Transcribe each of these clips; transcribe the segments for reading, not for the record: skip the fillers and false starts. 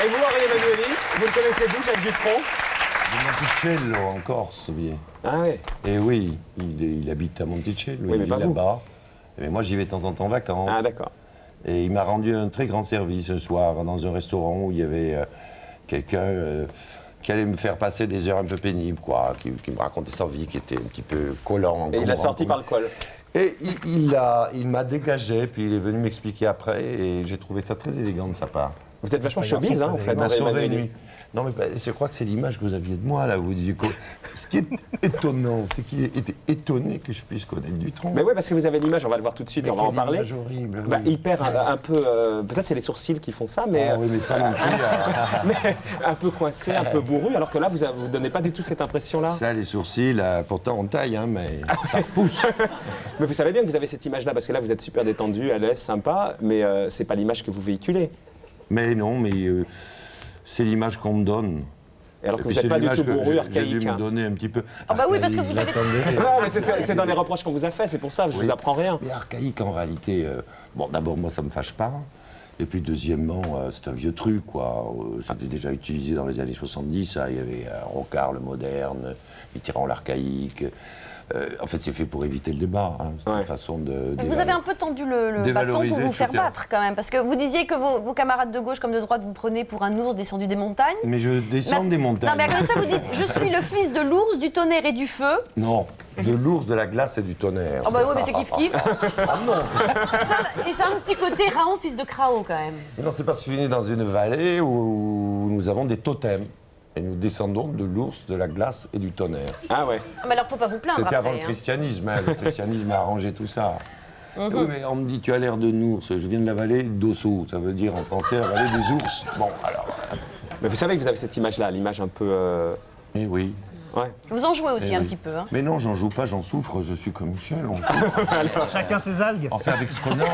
Et vous, Henri Emmanuelli, vous le connaissez d'où, Jacques Dutronc? De Monticello, en Corse, bien. Ah oui. Et oui, il habite à Monticello, Oui, mais il pas vit vous. là-bas. Mais moi, j'y vais de temps en temps en vacances. Ah d'accord. Et il m'a rendu un très grand service un soir dans un restaurant où il y avait quelqu'un qui allait me faire passer des heures un peu pénibles, quoi, qui me racontait sa vie, qui était un petit peu collant. Et il a sorti par le col. Et il m'a dégagé, puis il est venu m'expliquer après, et j'ai trouvé ça très élégant de sa part. Vous êtes vachement showbiz, hein, en fait, Il m'a Henri sauvé une Emmanuelli. nuit. Non, mais je crois que c'est l'image que vous aviez de moi, là. Vous dites, ce qui est étonnant, c'est qu'il était étonné que je puisse connaître Dutronc. Mais oui, parce que vous avez l'image, on va le voir tout de suite, Mais on va en quelle parler. image horrible, Bah, oui. il perd un peu, peut-être c'est les sourcils qui font ça, mais, Ah oui, mais ça, mon mais un peu coincé, un peu bourru, alors que là, vous ne donnez pas du tout cette impression-là. Ça, les sourcils, pourtant on taille, hein, mais ça repousse. Mais vous savez bien que vous avez cette image-là, parce que là, vous êtes super détendu, à l'aise, sympa, mais c'est pas l'image que vous véhiculez. Mais non, mais c'est l'image qu'on me donne. Et alors que Et vous puis n'êtes pas du l'image tout que bourru, j'ai archaïque. dû me donner un petit peu. Ah bah oui, parce que Archaïque, vous avez- j'attendais. Non, mais c'est dans les reproches qu'on vous a fait, c'est pour ça, je vous apprends rien. Mais archaïque, en réalité, bon, d'abord, moi, ça me fâche pas. Et puis, deuxièmement, c'est un vieux truc, quoi. C'était déjà utilisé dans les années 70, ça. Il y avait Rocard, le moderne, Mitterrand, l'archaïque. En fait, c'est fait pour éviter le débat. Hein. C'est une façon de... Vous avez un peu tendu le bâton dévaloriser, pour vous faire etc. battre quand même, parce que vous disiez que vos camarades de gauche comme de droite vous prenaient pour un ours descendu des montagnes. Mais je descends des montagnes. Non mais à côté de ça vous dites, je suis le fils de l'ours, du tonnerre et du feu. Non, de l'ours, de la glace et du tonnerre. Ah bah oui mais c'est kiff-kiff. Ah non, Et c'est un petit côté Raon, fils de Crao quand même. Et non, c'est parce que je suis né dans une vallée où nous avons des totems. Et nous descendons de l'ours, de la glace et du tonnerre. Ah ouais. Ah, mais alors faut pas vous plaindre C'était après. avant le hein. christianisme. Hein. Le christianisme a arrangé tout ça. Oui, mais on me dit, tu as l'air de ours. Je viens de la vallée d'Osso. Ça veut dire en français la vallée des ours. Bon, alors. Mais vous savez que vous avez cette image-là, l'image un peu... Eh oui. Ouais. Vous en jouez aussi Eh un oui. petit peu. Hein. Mais non, j'en joue pas, j'en souffre. Je suis comme Michel. On souffre. Chacun ses algues. Enfin, avec ce qu'on a.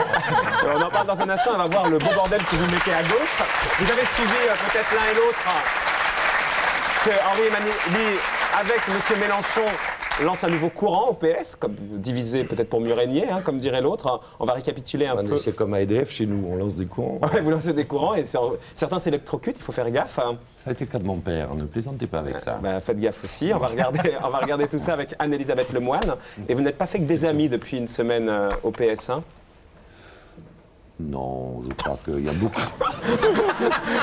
On en parle dans un instant, on va voir le beau bordel que vous mettez à gauche. Vous avez suivi peut-être l'un et l'autre que Henri Emmanuelli, avec M. Mélenchon, lance un nouveau courant au PS, comme divisé peut-être pour mieux régner, hein, comme dirait l'autre. On va récapituler un peu. C'est comme à EDF chez nous, on lance des courants. Ouais, vous lancez des courants et certains s'électrocutent, il faut faire gaffe. Hein. Ça a été le cas de mon père, ne plaisantez pas avec ça. Bah, faites gaffe aussi, on va regarder tout ça avec Anne-Elisabeth Lemoine. Et vous n'êtes pas fait que des amis depuis une semaine au PS, hein? Non, je crois qu'il y a beaucoup.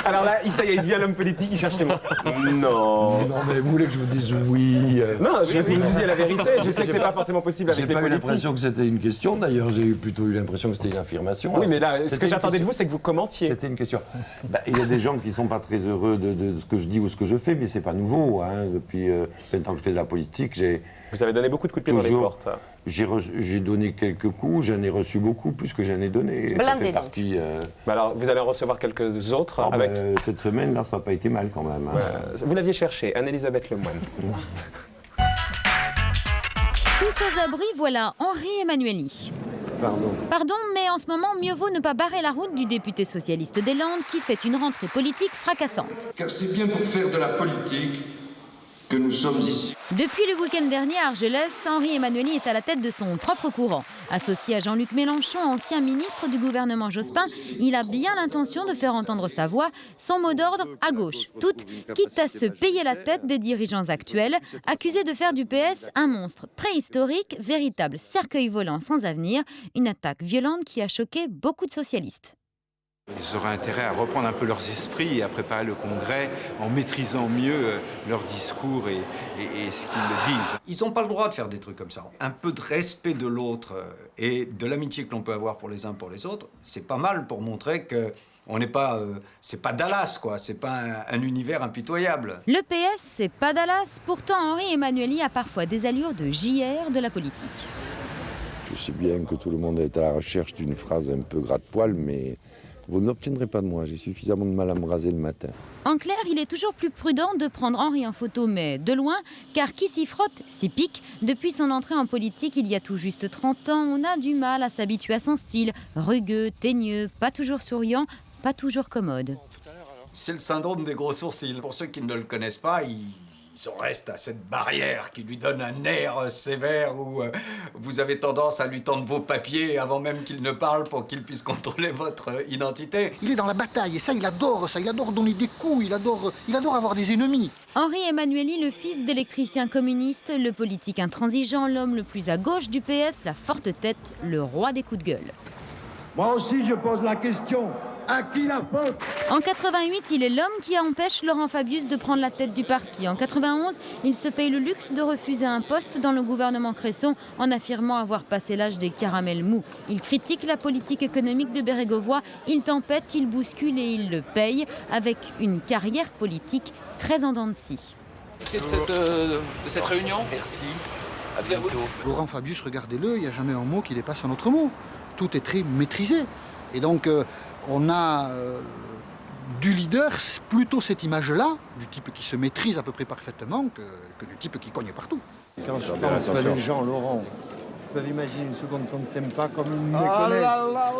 Alors là, ça y est, il devient l'homme politique, il cherche les mots. Non. Non, mais vous voulez que je vous dise oui Non, je veux que vous me disiez la vérité. Je sais que c'est pas forcément possible J'ai avec les pas eu politiques. l'impression que c'était une question, d'ailleurs, j'ai plutôt eu l'impression que c'était une affirmation. Oui, Alors, mais là, ce c'était que une j'attendais de question. vous, c'est que vous commentiez. C'était une question. Bah, il y a des gens qui sont pas très heureux de ce que je dis ou ce que je fais, mais c'est pas nouveau. Hein. Depuis 20 ans que je fais de la politique, Vous avez donné beaucoup de coups de pied dans les toujours, portes. j'ai donné quelques coups, j'en ai reçu beaucoup plus que j'en ai donné. Ça Blindé, fait donc. partie. Bah alors, vous allez en recevoir quelques autres avec... Cette semaine, là, ça n'a pas été mal quand même. Hein. Vous l'aviez cherché, Anne-Elisabeth Lemoine. Tous aux abris, voilà Henri Emmanuelli. Pardon, mais en ce moment, mieux vaut ne pas barrer la route du député socialiste des Landes qui fait une rentrée politique fracassante. Car c'est bien pour faire de la politique que nous sommes ici. Depuis le week-end dernier à Argelès, Henri Emmanuelli est à la tête de son propre courant. Associé à Jean-Luc Mélenchon, ancien ministre du gouvernement Jospin, il a bien l'intention de faire entendre sa voix, son mot d'ordre à gauche, toutes, quitte à se payer la tête des dirigeants actuels, accusés de faire du PS un monstre préhistorique, véritable cercueil volant sans avenir, une attaque violente qui a choqué beaucoup de socialistes. Ils auraient intérêt à reprendre un peu leurs esprits et à préparer le congrès en maîtrisant mieux leur discours et ce qu'ils disent. Ils n'ont pas le droit de faire des trucs comme ça. Un peu de respect de l'autre et de l'amitié que l'on peut avoir pour les uns pour les autres, c'est pas mal pour montrer que on n'est pas, c'est pas Dallas quoi, c'est pas un univers impitoyable. Le PS, c'est pas Dallas, pourtant Henri Emmanuelli a parfois des allures de JR de la politique. Je sais bien que tout le monde est à la recherche d'une phrase un peu gratte-poil, mais vous n'obtiendrez pas de moi. J'ai suffisamment de mal à me raser le matin. En clair, il est toujours plus prudent de prendre Henri en photo, mais de loin, car qui s'y frotte, s'y pique. Depuis son entrée en politique, il y a tout juste 30 ans, on a du mal à s'habituer à son style. Rugueux, teigneux, pas toujours souriant, pas toujours commode. C'est le syndrome des gros sourcils. Pour ceux qui ne le connaissent pas, ils en restent à cette barrière qui lui donne un air sévère où vous avez tendance à lui tendre vos papiers avant même qu'il ne parle pour qu'il puisse contrôler votre identité. Il est dans la bataille et ça, il adore donner des coups, il adore avoir des ennemis. Henri Emmanuelli, le fils d'électricien communiste, le politique intransigeant, l'homme le plus à gauche du PS, la forte tête, le roi des coups de gueule. Moi aussi, je pose la question. À qui la faute? En 88, il est l'homme qui empêche Laurent Fabius de prendre la tête du parti. En 91, il se paye le luxe de refuser un poste dans le gouvernement Cresson en affirmant avoir passé l'âge des caramels mous. Il critique la politique économique de Bérégovoy, il tempête, il bouscule et il le paye avec une carrière politique très en dents de scie. De cette réunion. Merci, à bientôt. Laurent Fabius, regardez-le, il n'y a jamais un mot qui dépasse un autre mot. Tout est très maîtrisé. Et donc, on a du leader plutôt cette image-là, du type qui se maîtrise à peu près parfaitement, que du type qui cogne partout. Quand je pense que les gens, Laurent, peuvent imaginer une seconde qu'on ne s'aime pas comme ils me connaissent.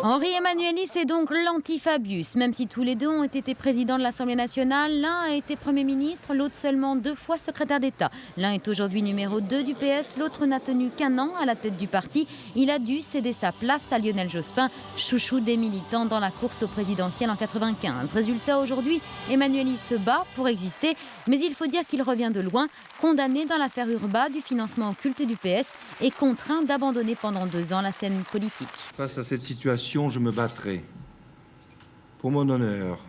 Henri Emmanuelli, c'est donc l'anti-Fabius. Même si tous les deux ont été présidents de l'Assemblée nationale, l'un a été Premier ministre, l'autre seulement 2 fois secrétaire d'État. L'un est aujourd'hui numéro 2 du PS, l'autre n'a tenu qu'1 an à la tête du parti. Il a dû céder sa place à Lionel Jospin, chouchou des militants dans la course au présidentiel en 95. Résultat, aujourd'hui, Emmanuelli se bat pour exister, mais il faut dire qu'il revient de loin, condamné dans l'affaire Urba du financement occulte du PS et contraint d'abandonner pendant 2 ans la scène politique. Face à cette situation, je me battrai pour mon honneur,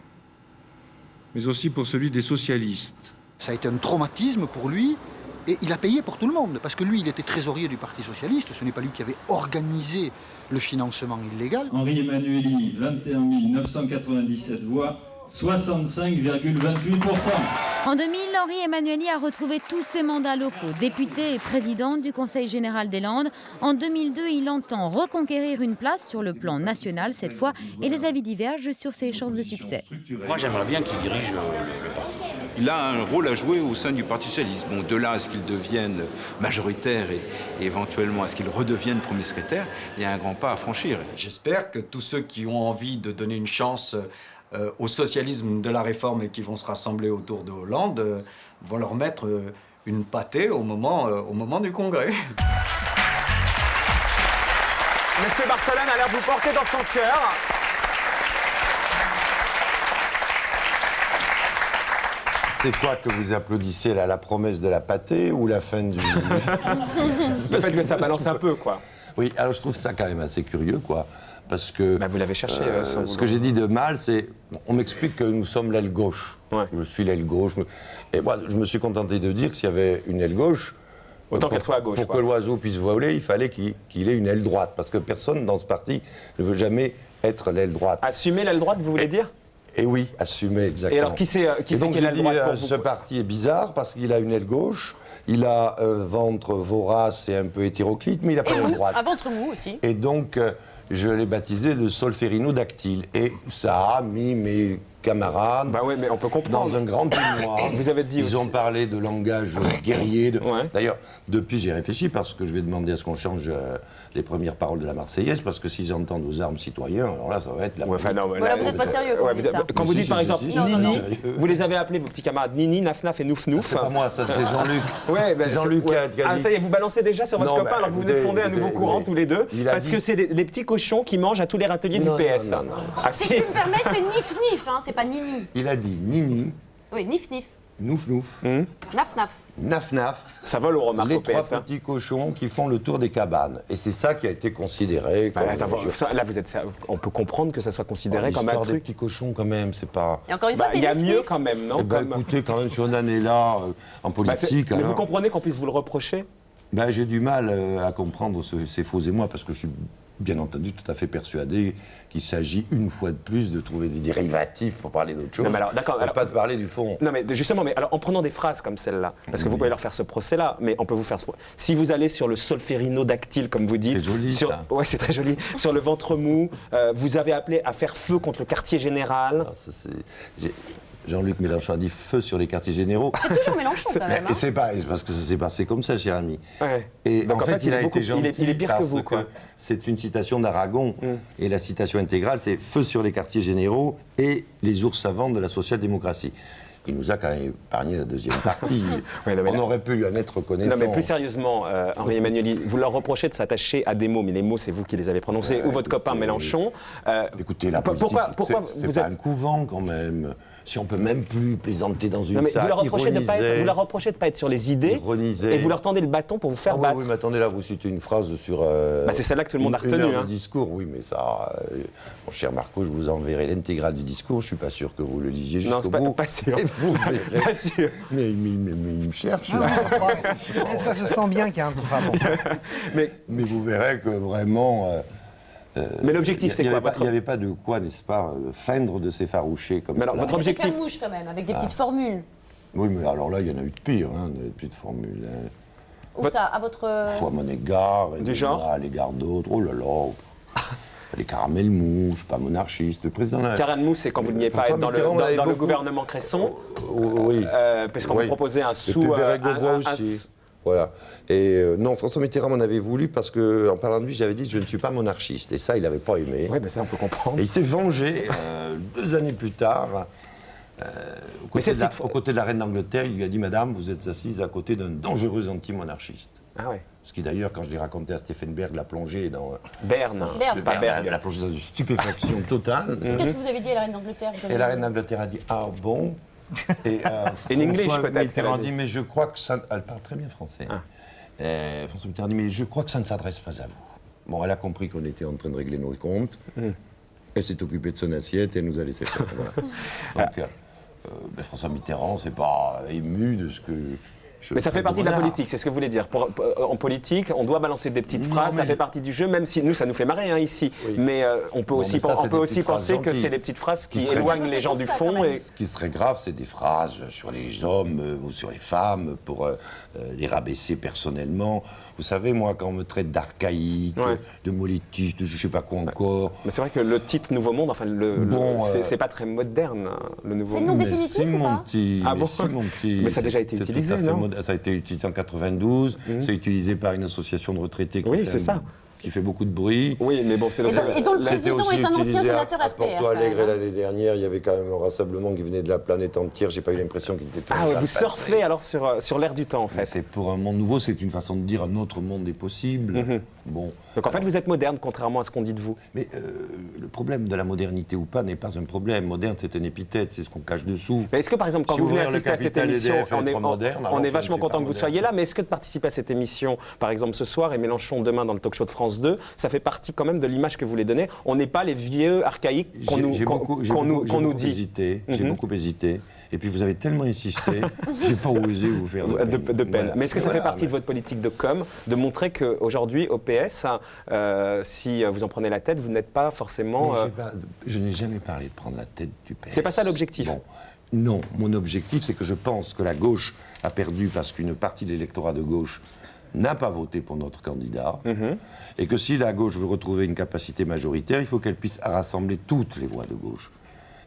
mais aussi pour celui des socialistes. Ça a été un traumatisme pour lui et il a payé pour tout le monde. Parce que lui, il était trésorier du Parti socialiste, ce n'est pas lui qui avait organisé le financement illégal. Henri Emmanuelli, 21 997 voix, 65,28%. En 2000, Henri Emmanuelli a retrouvé tous ses mandats locaux, député et président du Conseil général des Landes. En 2002, il entend reconquérir une place sur le plan national cette fois, et les avis divergent sur ses chances de succès. Moi, j'aimerais bien qu'il dirige le parti. Il a un rôle à jouer au sein du Parti socialiste. Bon, de là à ce qu'il devienne majoritaire et éventuellement à ce qu'il redevienne premier secrétaire, il y a un grand pas à franchir. J'espère que tous ceux qui ont envie de donner une chance au socialisme de la réforme et qui vont se rassembler autour de Hollande vont leur mettre une pâtée au moment du congrès. Monsieur Bartholin a l'air de vous porter dans son cœur. C'est quoi que vous applaudissez là, la promesse de la pâtée ou la fin du... Le fait que ça balance un peu, quoi. Oui, alors je trouve ça quand même assez curieux, quoi. Parce que... Vous l'avez cherché, ce que j'ai dit de mal, c'est... On m'explique que nous sommes l'aile gauche. Ouais. Je suis l'aile gauche. Et moi, je me suis contenté de dire que s'il y avait une aile gauche... Autant qu'elle soit à gauche. Pour que l'oiseau puisse voler, il fallait qu'il ait une aile droite. Parce que personne dans ce parti ne veut jamais être l'aile droite. Assumer l'aile droite, vous voulez dire ? Et oui, assumer, exactement. Et alors, qui c'est qui est l'aile droite pour vous ? Ce parti est bizarre parce qu'il a une aile gauche, il a un ventre vorace et un peu hétéroclite, mais il n'a pas l'aile droite. Un ventre mou aussi. Et donc, je l'ai baptisé le solférinodactyle. Et ça a mis mes camarades bah ouais, mais on peut comprendre. Dans un grand tournoi. Vous avez dit Ils aussi. ont parlé de langage guerrier. Ouais. D'ailleurs, depuis, j'ai réfléchi parce que je vais demander à ce qu'on change les premières paroles de la Marseillaise, parce que s'ils entendent aux armes citoyens, alors là, ça va être la... Ouais, enfin, non, voilà, vous n'êtes pas sérieux quand vous dites ça. Quand vous dites, par exemple, Nini, vous les avez appelés, vos petits camarades, Nini, Naf Naf et Nouf Nouf. C'est pas moi, ça, c'est Jean-Luc. Ouais, c'est Jean-Luc qui a dit... Ah, ça y est, vous balancez déjà sur votre Non, copain, bah, alors que vous venez de fonder un nouveau courant tous les deux, parce que c'est les petits cochons qui mangent à tous les râteliers du PS. Non. Ah, Si je peux me permettre, c'est Nif Nif, hein, c'est pas Nini. Il a dit Nini, Oui, Nif Nif. Nouf Nouf, Naf Naf. Naf Naf. Ça vole aux remarques Les au PS. 3 petits cochons qui font le tour des cabanes. Et c'est ça qui a été considéré comme... Là, on peut comprendre que ça soit considéré comme un L'histoire des truc. petits cochons, quand même, c'est pas... Et encore une fois, c'est Il y a Nif mieux Nif. quand même, non? Eh ben, écoutez, quand même, sur une année-là, en politique... Mais alors, vous comprenez qu'on puisse vous le reprocher? ben, j'ai du mal à comprendre ces faux émois, parce que je suis bien entendu tout à fait persuadé qu'il s'agit une fois de plus de trouver des dérivatifs pour parler d'autre chose. Non, mais alors, d'accord, et pas de parler du fond. Non, mais justement, mais alors, en prenant des phrases comme celle-là, parce que vous pouvez leur faire ce procès-là, mais on peut vous faire ce... Si vous allez sur le solférinodactyle, comme vous dites... C'est joli, ça. Ouais, c'est très joli. Sur le ventre mou, vous avez appelé à faire feu contre le quartier général. Alors, Jean-Luc Mélenchon a dit feu sur les quartiers généraux. C'est toujours Mélenchon quand même. Et c'est parce que ça s'est passé comme ça, cher ami. Ouais. Et Donc, en fait, il a été gentil il est pire parce que vous, quoi. c'est une citation d'Aragon. Et la citation intégrale, c'est « Feu sur les quartiers généraux et les ours savants de la social-démocratie ». il nous a quand même épargné la deuxième partie. Ouais, non, mais on là- aurait pu lui en être reconnaissant. Non mais plus sérieusement, Henri Emmanuelli, vous leur reprochez de s'attacher à des mots, mais les mots c'est vous qui les avez prononcés, ou votre copain Mélenchon. Écoutez, la politique, pourquoi c'est vous pas êtes... un couvent quand même. Si on peut même plus plaisanter dans une Non, mais salle, vous leur reprochez de ironiser, pas être sur les idées, ironiser. et vous leur tendez le bâton pour vous faire Ah oui, battre. oui, mais attendez, là, vous citez une phrase sur... Bah, c'est celle-là que tout le monde a une retenue, heure hein. de discours, oui, mais ça... mon cher Marco, je vous enverrai l'intégrale du discours, je suis pas sûr que vous le lisiez Non, jusqu'au c'est pas, bout. pas sûr. Et vous verrez. Pas sûr. Mais il me cherche. Non, là. je crois. Mais ça se sent bien qu'il y a un... Enfin, bon. Mais vous verrez que vraiment... Mais l'objectif, c'est quoi Il n'y avait pas de quoi, n'est-ce pas, feindre de s'effaroucher comme Mais alors, ça. votre C'était objectif... faire mouche quand même, avec des petites formules. Oui, mais alors là, il y en a eu de pire, hein, des petites formules. Hein. Ou ça, à votre... À mon égard, et Du genre à l'égard d'autres, oh là là, les caramels mous, je suis pas monarchiste, le président... Karen Mousse, c'est quand vous ne vouliez pas François être dans Mitterrand, on avait le beaucoup- gouvernement Cresson, Oui. parce qu'on Oui. vous proposait un Et sous... puis Bérégovoy aussi. Voilà. Et non, François Mitterrand m'en avait voulu parce qu'en parlant de lui, j'avais dit je ne suis pas monarchiste. Et ça, il n'avait pas aimé. Oui, mais ça, on peut comprendre. Et il s'est vengé 2 années plus tard. Aux côtés de la reine d'Angleterre, il lui a dit Madame, vous êtes assise à côté d'un dangereux anti-monarchiste. Ah ouais. Ce qui d'ailleurs, quand je l'ai raconté à Stéphane Berg, l'a plongé dans... Berne. Berne. l'a plongé dans une stupéfaction totale. Qu'est-ce que vous avez dit à la reine d'Angleterre? Et la reine d'Angleterre a dit ah bon. Et In English, François peut-être, Mitterrand elle a dit. dit mais je crois que ça... Elle parle très bien français. François Mitterrand dit mais je crois que ça ne s'adresse pas à vous. Bon, elle a compris qu'on était en train de régler nos comptes. Elle s'est occupée de son assiette et elle nous a laissé faire. Voilà. Donc, François Mitterrand, c'est pas ému de ce que... Mais ça fait partie de la politique, c'est ce que vous voulez dire. En politique, on doit balancer des petites phrases, ça fait partie du jeu, même si nous, ça nous fait marrer hein, ici. Oui. Mais on peut aussi, penser que c'est des petites phrases qui éloignent les gens du fond. Et... Ce qui serait grave, c'est des phrases sur les hommes ou sur les femmes pour les rabaisser personnellement. Vous savez, moi, quand on me traite d'archaïque, de molétiste, de je sais pas quoi encore... Mais c'est vrai que le titre Nouveau Monde, enfin, c'est pas très moderne, hein, le Nouveau Monde. C'est le nom définitif ou pas? Ah bon? Mais ça a déjà été utilisé, non? Ça a été utilisé en 92, c'est utilisé par une association de retraités qui fait beaucoup de bruit. Oui, mais bon, c'est donc... Et dont le président est un ancien sénateur à RPR. Porto Alegre l'année dernière, il y avait quand même un rassemblement qui venait de la planète entière. J'ai pas eu l'impression qu'il était... Ah, vous surfez alors sur l'air du temps, en fait. C'est pour un monde nouveau, c'est une façon de dire un autre monde est possible. Bon. Donc en fait, vous êtes moderne, contrairement à ce qu'on dit de vous. Mais le problème de la modernité ou pas n'est pas un problème. Moderne, c'est une épithète, c'est ce qu'on cache dessous. Mais est-ce que par exemple, quand Si vous venez ouvrir le assister à cette Capital émission, EDF et être moderne, on est alors vachement je ne suis content pas que vous moderne. soyez là, mais est-ce que de participer à cette émission, par exemple ce soir, et Mélenchon demain dans le talk show de France 2, ça fait partie quand même de l'image que vous voulez donner? On n'est pas les vieux archaïques qu'on nous dit. J'ai beaucoup hésité. Et puis vous avez tellement insisté, j'ai pas osé vous faire de peine. Voilà. Mais est-ce que ça fait partie de votre politique de com, de montrer qu'aujourd'hui, au PS, si vous en prenez la tête, vous n'êtes pas forcément... Je n'ai jamais parlé de prendre la tête du PS. C'est pas ça l'objectif? Bon. Non, mon objectif, c'est que je pense que la gauche a perdu parce qu'une partie de l'électorat de gauche n'a pas voté pour notre candidat, et que si la gauche veut retrouver une capacité majoritaire, il faut qu'elle puisse rassembler toutes les voix de gauche.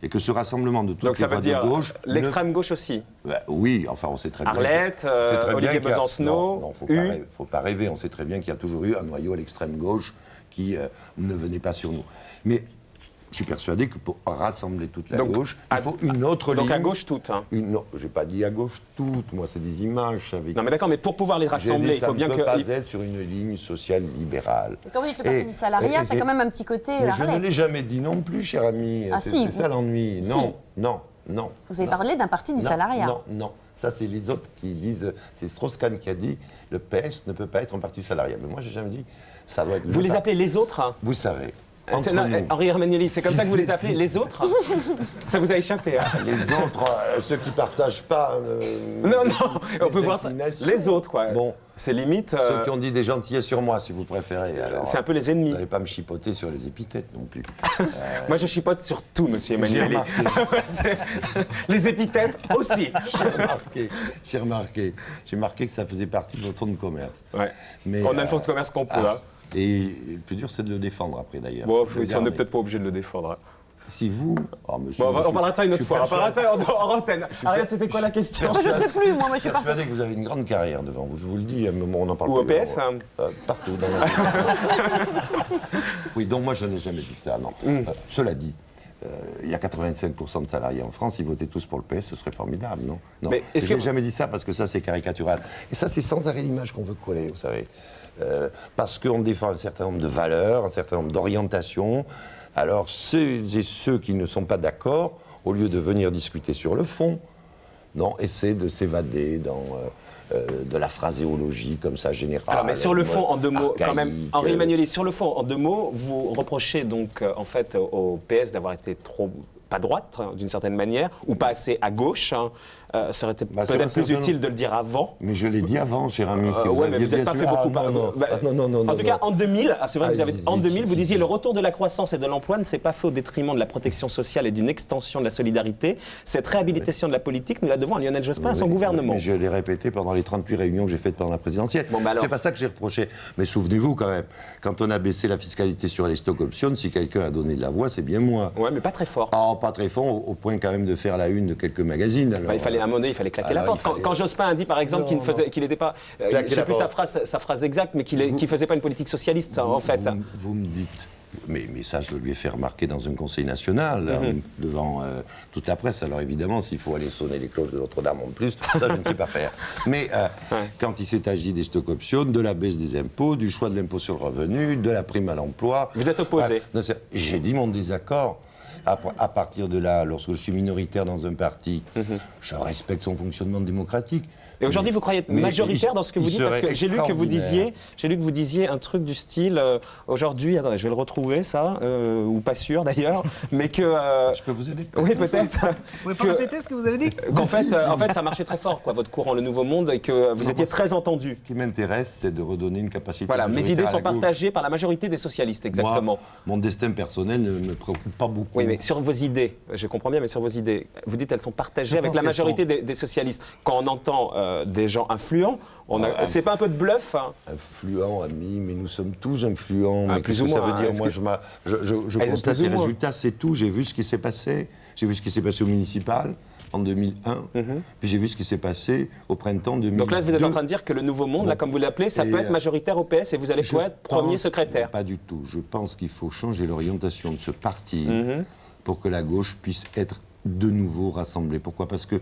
Et que ce rassemblement de toutes les voix de gauche... l'extrême gauche aussi? Oui, enfin on sait très bien... Arlette, Olivier Besancenot... Non, faut pas rêver, on sait très bien qu'il y a toujours eu un noyau à l'extrême gauche qui ne venait pas sur nous. Mais je suis persuadé que pour rassembler toute la gauche, il faut une autre ligne... Donc à gauche toute, hein? Non, j'ai pas dit à gauche toute, moi c'est des images avec... Non mais d'accord, mais pour pouvoir les rassembler, il faut bien que... Ça ne peut pas être sur une ligne sociale libérale. Et quand vous dites le parti du salariat, c'est quand même un petit côté mais Arlette. je ne l'ai jamais dit non plus, cher ami. C'est ça l'ennui. Non, non, non. Vous avez parlé d'un parti du salariat. Non, non. Ça, c'est les autres qui disent... C'est Strauss-Kahn qui a dit le PS ne peut pas être un parti du salariat. Mais moi, j'ai jamais dit ça doit être... Vous les appelez les autres, hein? Vous savez. Henri Emmanuelli, c'est comme ça que vous les appelez, les autres? Ça vous a échappé, hein? Les autres, ceux qui ne partagent pas... non, on peut voir ça. Les autres, quoi. Bon. C'est limite... Ceux qui ont dit des gentillesses sur moi, si vous préférez. C'est un peu les ennemis. Vous n'allez pas me chipoter sur les épithètes non plus. Moi, je chipote sur tout, monsieur Emmanuel. Les épithètes aussi. J'ai remarqué que ça faisait partie de votre fonds de commerce. Ouais. Mais, on a le fonds de commerce qu'on peut, hein. Et le plus dur, c'est de le défendre après, d'ailleurs. Bon, on n'est peut-être pas obligé de le défendre. Si vous... Oh, monsieur, bon, on parlera de ça une autre fois. On parlera de ça en antenne. Arrête, c'était quoi la question? Je sais plus, moi, je suis pas... persuadé que vous avez une grande carrière devant vous. Je vous le dis, à un moment, on en parle. Ou au PS partout. Dans la... Oui, donc moi, je n'ai jamais dit ça, non. Cela dit, il y a 85% de salariés en France, ils votaient tous pour le PS, ce serait formidable, non? Non. Mais je n'ai jamais dit ça parce que ça, c'est caricatural. Et ça, c'est sans arrêt l'image qu'on veut coller, vous savez. Parce qu'on défend un certain nombre de valeurs, un certain nombre d'orientations. Alors, ceux et ceux qui ne sont pas d'accord, au lieu de venir discuter sur le fond, non, essaient de s'évader dans de la phraséologie comme ça générale. Alors, mais sur le fond, en deux mots, quand même, Henri Emmanuelli, sur le fond, en deux mots, vous reprochez donc en fait au PS d'avoir été trop pas droite, hein, d'une certaine manière, ou pas assez à gauche. Hein. Ça aurait été peut-être plus utile de le dire avant. Mais je l'ai dit avant, cher ami. Oui, mais vous n'avez pas fait beaucoup par non. En tout cas, en 2000, c'est vrai que vous avez, en 2000, vous disiez le retour de la croissance et de l'emploi ne s'est pas fait au détriment de la protection sociale et d'une extension de la solidarité. Cette réhabilitation de la politique, nous la devons à Lionel Jospin et à son gouvernement. Mais je l'ai répété pendant les 38 réunions que j'ai faites pendant la présidentielle. Bon, bah alors... C'est pas ça que j'ai reproché. Mais souvenez-vous quand même, quand on a baissé la fiscalité sur les stock options, si quelqu'un a donné de la voix, c'est bien moi. Ouais, mais pas très fort. Ah, pas très fort, au point quand même de faire la une de quelques magazines. Alors, il fallait à un moment donné, il fallait claquer la porte. Quand Jospin a dit par exemple qu'il n'était pas, je ne sais plus sa phrase exacte, mais qu'il ne faisait pas une politique socialiste, en fait. Vous me dites. Mais ça, je lui ai fait remarquer dans un conseil national, devant toute la presse. Alors évidemment, s'il faut aller sonner les cloches de Notre-Dame en plus, ça, je ne sais pas faire. Mais quand il s'est agi des stock options, de la baisse des impôts, du choix de l'impôt sur le revenu, de la prime à l'emploi... Vous êtes opposé? J'ai dit mon désaccord. À partir de là, lorsque je suis minoritaire dans un parti, je respecte son fonctionnement démocratique. Et aujourd'hui, vous croyez être majoritaire dans ce que vous dites? Parce que j'ai lu que vous disiez un truc du style aujourd'hui, attendez, je vais le retrouver ça, ou pas sûr d'ailleurs, mais que... Je peux vous aider? Oui, peut-être. Vous pouvez pas répéter ce que vous avez dit? En fait, ça marchait très fort, quoi, votre courant, le Nouveau Monde, et que vous étiez très entendu. Ce qui m'intéresse, c'est de redonner une capacité. Voilà, mes idées sont partagées par la majorité des socialistes, exactement. Moi, mon destin personnel ne me préoccupe pas beaucoup. Oui, mais sur vos idées, je comprends bien, mais sur vos idées, vous dites qu'elles sont partagées avec la majorité des socialistes. Quand on entend des gens influents, c'est pas un peu de bluff, hein? Influents, amis, mais nous sommes tous influents. Mais plus ou moins. Ça veut dire, moi, je constate les résultats, c'est tout. J'ai vu ce qui s'est passé. J'ai vu ce qui s'est passé au municipal en 2001, puis j'ai vu ce qui s'est passé au printemps 2002. Donc là, vous êtes en train de dire que le Nouveau Monde, là, comme vous l'appelez, ça peut être majoritaire au PS et vous allez pouvoir être premier secrétaire? Pas du tout. Je pense qu'il faut changer l'orientation de ce parti pour que la gauche puisse être de nouveau rassemblée. Pourquoi? Parce que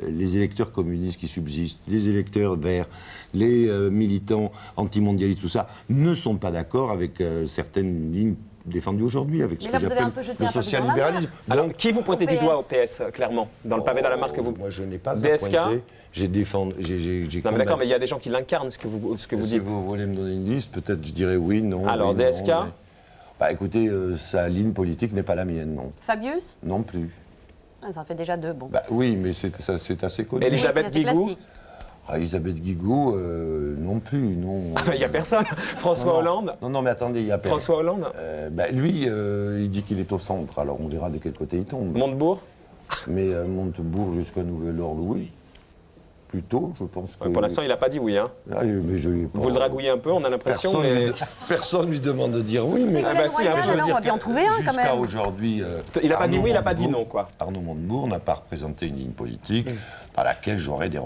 les électeurs communistes qui subsistent, les électeurs verts, les militants antimondialistes, tout ça, ne sont pas d'accord avec certaines lignes défendues aujourd'hui, avec ce que j'appelle le social-libéralisme. Alors, qui vous pointez du doigt au PS, clairement? Dans le pavé dans la mare que vous... Moi, je n'ai pas DSK? J'ai défendu... Non, mais d'accord, mais il y a des gens qui l'incarnent, ce que vous dites. Si vous voulez me donner une liste, peut-être je dirais oui, non. Alors, oui, DSK? non, mais... Bah écoutez, sa ligne politique n'est pas la mienne, non. Fabius? Non plus. Ça en fait déjà deux, bon. Bah oui, mais c'est assez connu. Elisabeth Guigou? Elisabeth Guigou, non plus, non. Il n'y a personne. François Hollande? Non, mais attendez, il y a personne. François Hollande? Lui, il dit qu'il est au centre, alors on verra de quel côté il tombe. Montebourg? Mais Montebourg jusqu'à nouvel ordre, oui. Plutôt, je pense que... Pour l'instant, il n'a pas dit oui, hein. Mais vous le dragouillez un peu, on a l'impression, personne ne lui demande de dire oui, mais... on va bien en trouver un, quand même. Jusqu'à aujourd'hui... il n'a pas dit oui, il n'a pas dit non, quoi. Arnaud Montebourg n'a pas représenté une ligne politique à laquelle j'aurais des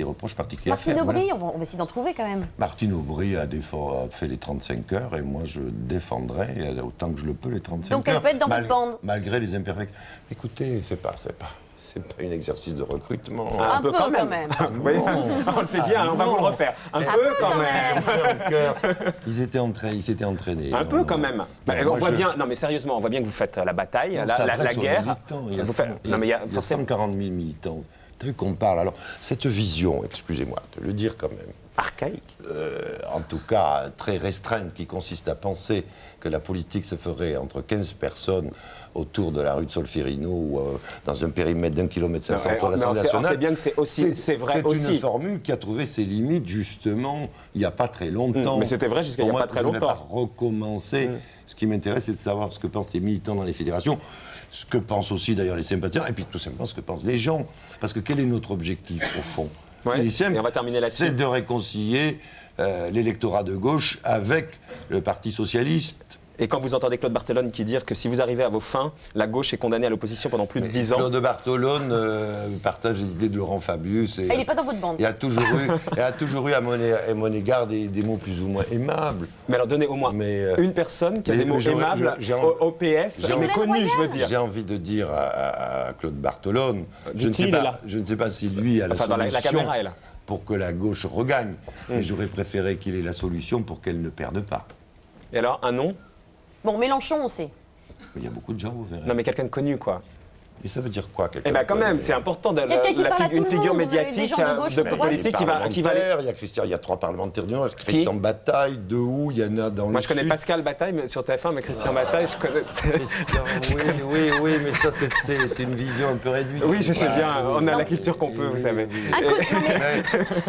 reproches particuliers à faire. Martine Aubry, on va essayer d'en trouver, quand même. Martine Aubry a fait les 35 heures, et moi, je défendrai autant que je le peux les 35 heures. Donc elle peut être dans votre bande. Malgré les imperfections. Écoutez, c'est pas un exercice de recrutement. Un peu quand même. Vous voyez, on le fait bien, on va vous le refaire. Un peu quand même. Ils s'étaient entraînés. Un peu quand même. On voit bien, non mais sérieusement, on voit bien que vous faites la bataille, la guerre. Il y a 140 000 militants. T'as vu qu'on parle. Alors, cette vision, excusez-moi de le dire quand même, archaïque, en tout cas très restreinte, qui consiste à penser que la politique se ferait entre 15 personnes autour de la rue de Solferino ou dans un périmètre d'1,5 km autour de l'Assemblée nationale. On sait bien que c'est vrai aussi. C'est une formule qui a trouvé ses limites, justement, il n'y a pas très longtemps. Mais c'était vrai jusqu'à il n'y a pas très longtemps. Je ne vais pas recommencer. Ce qui m'intéresse, c'est de savoir ce que pensent les militants dans les fédérations, ce que pensent aussi d'ailleurs les sympathisants, et puis tout simplement ce que pensent les gens. Parce que quel est notre objectif, au fond? Il est simple, et on va terminer là-dessus. C'est de réconcilier l'électorat de gauche avec le Parti socialiste. Et quand vous entendez Claude Barthelone qui dit que si vous arrivez à vos fins, la gauche est condamnée à l'opposition pendant plus de 10 ans. Claude Barthelone partage les idées de Laurent Fabius. Il n'est pas dans votre bande. Il a toujours eu à mon égard des mots plus ou moins aimables. Mais alors donnez au moins une personne qui a des mots aimables au PS, mais connue, je veux dire. J'ai envie de dire à Claude Barthelone, je ne sais pas si lui a la solution la caméra est là. Pour que la gauche regagne, mais j'aurais préféré qu'il ait la solution pour qu'elle ne perde pas. Et alors, un nom? Bon, Mélenchon, on sait. Il y a beaucoup de gens, vous verrez. Non, mais quelqu'un de connu, quoi. Et ça veut dire quoi, quelqu'un? Eh bien, quand même, c'est important une figure médiatique de politique qui va. Il y a 3 parlementaires du Nord. Christian Bataille, De Hou, il y en a dans le Moi, je connais Sud. Pascal Bataille sur TF1, mais Christian Bataille, je connais. Oui, mais ça, c'est une vision un peu réduite. Oui, je sais bien. On a la culture qu'on peut, vous savez.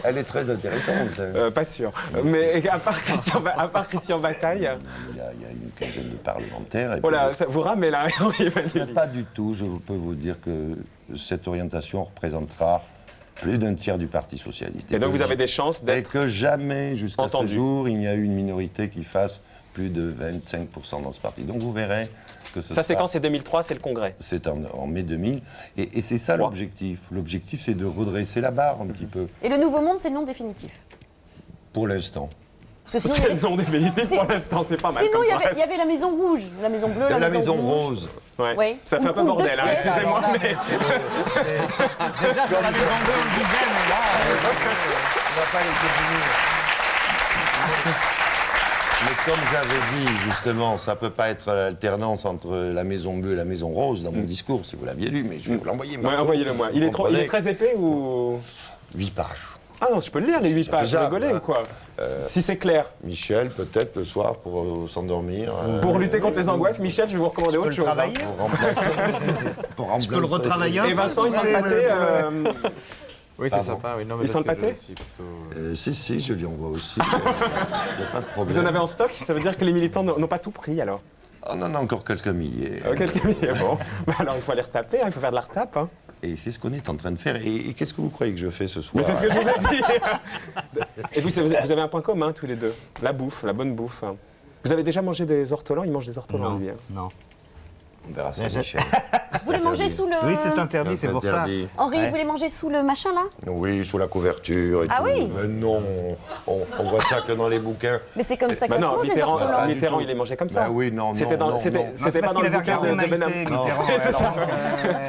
Elle est très intéressante. Pas sûr. Mais à part Christian Bataille. Il y a une quinzaine de parlementaires. Voilà, vous ramez là, Henri Emmanuelli. Pas du tout. Je peux vous dire que cette orientation représentera plus d'un tiers du Parti socialiste. Et donc vous avez des chances d'être. Et que jamais, jusqu'à ce jour, il n'y a eu une minorité qui fasse plus de 25% dans ce parti. Donc vous verrez que ça, c'est quand? C'est 2003, c'est le Congrès. C'est en mai 2000. Et c'est ça l'objectif. L'objectif, c'est de redresser la barre un petit peu. Et le Nouveau Monde, c'est le nom définitif? Pour l'instant. C'est le nom définitif pour l'instant, c'est pas mal. Sinon, il y avait la Maison Rouge, la Maison Bleue, la Maison Rose. Ouais. Oui. Ça fait un peu bordel, hein, excusez-moi. Mais... Déjà, c'est la Maison Bleue en dizaine, là. On va pas les définir. Mais comme j'avais dit, justement, ça peut pas être l'alternance entre la Maison Bleue et la Maison Rose dans mon discours, si vous l'aviez lu, mais je vais vous l'envoyer. Ouais, envoyez-le-moi. Il est très épais ou 8 pages. Ah non, je peux le lire, les 8 pages. Vous rigolez ou quoi? Si c'est clair. Michel, peut-être le soir pour s'endormir. Pour lutter contre les angoisses, Michel, je vais vous recommander autre chose. Pour remplacer. Je peux le retravailler. Et Vincent, il sent le pâté. Oui, c'est sympa. Oui. Il sent le pâté? Si, je lui envoie aussi. Il n'y a pas de problème. Vous en avez en stock? Ça veut dire que les militants n'ont pas tout pris, alors? On en a encore quelques milliers. Quelques milliers, bon. Alors il faut aller retaper, il faut faire de la retape. Hein. Et c'est ce qu'on est en train de faire. Et qu'est-ce que vous croyez que je fais ce soir? Mais c'est ce que je vous ai dit. Et vous avez un point commun tous les deux. La bouffe, la bonne bouffe. Vous avez déjà mangé des ortolans? Il mange des ortolans, lui. Non. On verra ça, Michel. Vous voulez manger sous le... Oui, c'est interdit, c'est pour ça. Henri, vous voulez manger sous le machin, là? Oui, sous la couverture et tout. Oui. Mais non, on voit ça que dans les bouquins. Mais c'est comme ça que ça se mange, les ortolans. Mitterrand, il les mangeait comme ça. Bah oui, non, C'était pas dans le bouquin de Benamou.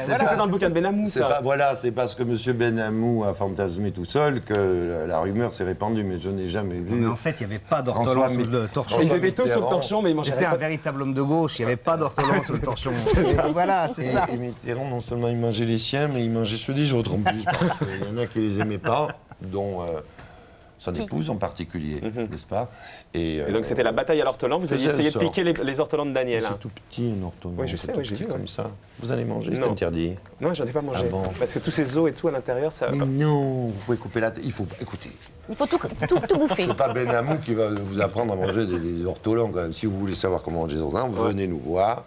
C'était pas dans le bouquin de Benamou, ça. Voilà, c'est parce que M. Benamou a fantasmé tout seul que la rumeur s'est répandue, mais je n'ai jamais vu. Mais en fait, il n'y avait pas d'ortolan sous le torchon. Ils étaient tous sous le torchon, mais ils mangeaient pas. C'était un véritable homme de gauche, il n'y avait pas d'ortolan sous le torchon. Voilà, c'est ça. Et Mitterrand, non seulement il mangeait les siens, mais il mangeait ceux des autres en plus. Parce qu'il y en a qui les aimaient pas, dont son épouse en particulier, n'est-ce pas? Et donc c'était la bataille à l'ortolan. Vous avez essayé de piquer les ortolans de Daniel. C'est tout petit, un ortolan. Oui, je sais, j'ai vu. Comme ça. Vous allez manger, c'est interdit. Non, j'en ai pas mangé. Ah bon? Parce que tous ces os et tout à l'intérieur, ça... Non, vous pouvez couper la tête. Il faut... Écoutez. Il faut tout bouffer. C'est pas Benamou qui va vous apprendre à manger des ortolans, quand même. Si vous voulez savoir comment manger des ortolans, venez nous voir.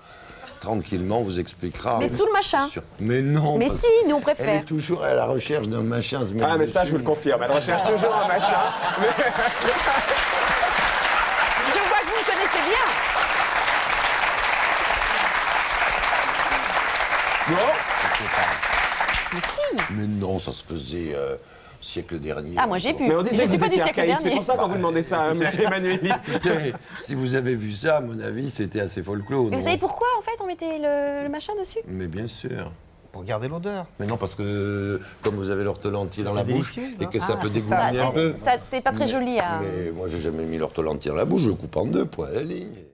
Tranquillement, on vous expliquera. Mais sous le machin. Mais non. Mais si, nous on préfère. Elle est toujours à la recherche d'un machin. Ah, mais ça, je vous le confirme. Elle recherche toujours un machin. Je vois que vous me connaissez bien. Non. Mais si. Mais non, ça se faisait siècle dernier. Ah, moi j'ai vu. Mais on disait que vous pas du étiez siècle archaïque. C'est dernier. pour ça qu'on vous demandait ça, M. Emmanuelli. Si vous avez vu ça, à mon avis, c'était assez folklore. Mais vous savez pourquoi, en fait, on mettait le machin dessus? Mais bien sûr. Pour garder l'odeur. Mais non, parce que comme vous avez l'ortolantier dans la bouche et que ça peut Ça, dégoûter un peu. c'est pas très joli à... Mais moi, j'ai jamais mis l'ortolantier dans la bouche, je le coupe en deux, poil à la ligne.